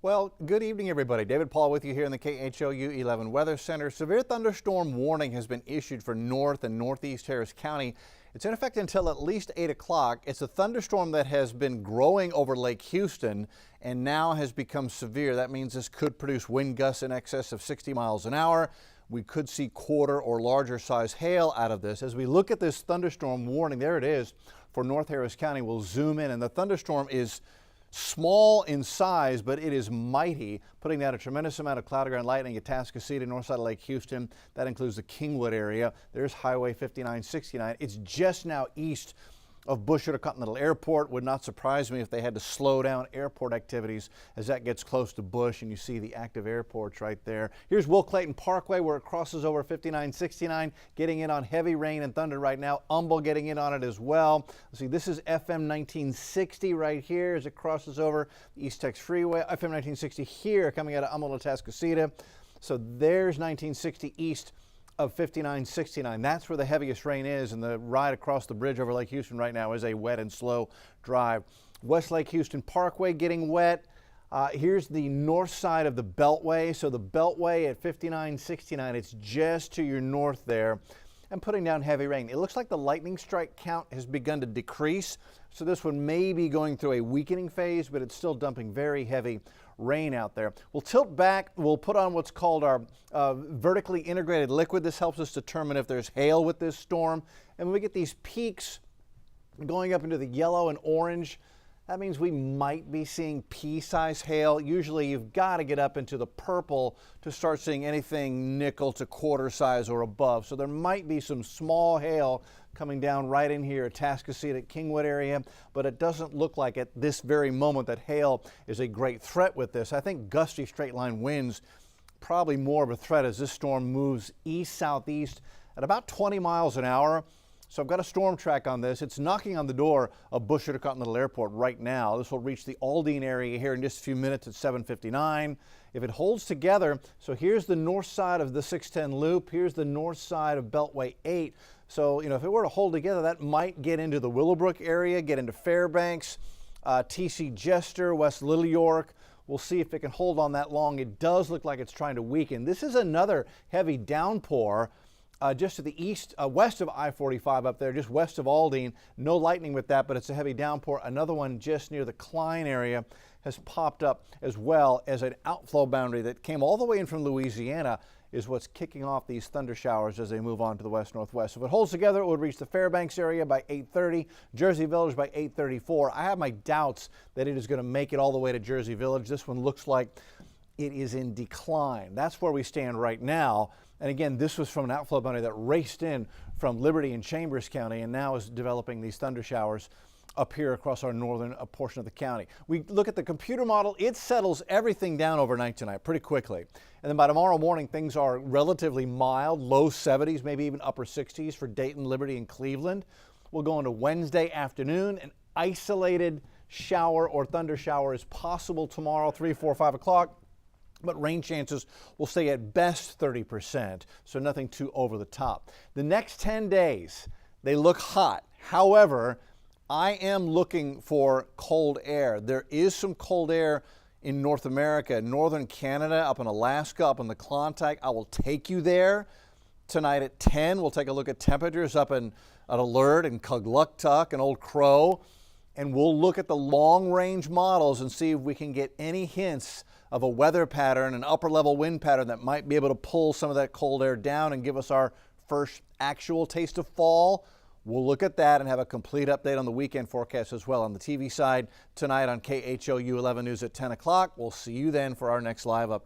Well, good evening, everybody. David Paul with you here in the KHOU 11 Weather Center. Severe thunderstorm warning has been issued for North and Northeast Harris County. It's in effect until at least 8 o'clock. It's a thunderstorm that has been growing over Lake Houston and now has become severe. That means this could produce wind gusts in excess of 60 miles an hour. We could see quarter or larger size hail out of this. As we look at this thunderstorm warning, there it is for North Harris County. We'll zoom in, and the thunderstorm is small in size, but it is mighty, putting down a tremendous amount of cloud-to-ground lightning at Atascocita, north side of Lake Houston. That includes the Kingwood area. There's Highway 5969. It's just now east of Bush Intercontinental Airport. Would not surprise me if they had to slow down airport activities as that gets close to Bush, and you see the active airports right there. Here's Will Clayton Parkway, where it crosses over 5969, getting in on heavy rain and thunder right now. Humble getting in on it as well. Let's see, this is FM 1960 right here as it crosses over the East Tex Freeway. FM 1960 here coming out of Humble to Atascocita. So there's 1960 east of 5969. That's where the heaviest rain is, and the ride across the bridge over Lake Houston right now is a wet and slow drive. West Lake Houston Parkway getting wet. Here's the north side of the Beltway. So the Beltway at 5969, it's just to your north there, and putting down heavy rain. It looks like the lightning strike count has begun to decrease, so this one may be going through a weakening phase, but it's still dumping very heavy rain out there. We'll tilt back. We'll put on what's called our vertically integrated liquid. This helps us determine if there's hail with this storm. And when we get these peaks going up into the yellow and orange, that means we might be seeing pea-sized hail. Usually you've got to get up into the purple to start seeing anything nickel to quarter size or above. So there might be some small hail coming down right in here at Atascocita, Kingwood area, but it doesn't look like at this very moment that hail is a great threat with this. I think gusty straight line winds probably more of a threat as this storm moves east-southeast at about 20 miles an hour. So I've got a storm track on this. It's knocking on the door of Bush Intercontinental Airport right now. This will reach the Aldine area here in just a few minutes at 7:59. If it holds together, so here's the north side of the 610 loop. Here's the north side of Beltway 8. So, if it were to hold together, that might get into the Willowbrook area, get into Fairbanks, TC Jester, West Little York. We'll see if it can hold on that long. It does look like it's trying to weaken. This is another heavy downpour. Just to the east, west of I-45 up there, just west of Aldine. No lightning with that, but it's a heavy downpour. Another one just near the Klein area has popped up, as well as an outflow boundary that came all the way in from Louisiana is what's kicking off these thunder showers as they move on to the west-northwest. If it holds together, it would reach the Fairbanks area by 8:30, Jersey Village by 8:34. I have my doubts that it is going to make it all the way to Jersey Village. This one looks like it is in decline. That's where we stand right now. And again, this was from an outflow boundary that raced in from Liberty and Chambers County and now is developing these thunder showers up here across our northern portion of the county. We look at the computer model. It settles everything down overnight tonight pretty quickly. And then by tomorrow morning, things are relatively mild, low 70s, maybe even upper 60s for Dayton, Liberty, and Cleveland. We'll go into Wednesday afternoon. An isolated shower or thunder shower is possible tomorrow, 3, 4, 5 o'clock. But rain chances will stay at best 30%, so nothing too over the top. The next 10 days, they look hot. However, I am looking for cold air. There is some cold air in North America, northern Canada, up in Alaska, up in the Klondike. I will take you there tonight at 10. We'll take a look at temperatures up at Alert and Kugluktuk and Old Crow. And we'll look at the long-range models and see if we can get any hints of a weather pattern, an upper-level wind pattern that might be able to pull some of that cold air down and give us our first actual taste of fall. We'll look at that and have a complete update on the weekend forecast as well on the TV side tonight on KHOU 11 News at 10 o'clock. We'll see you then for our next live update.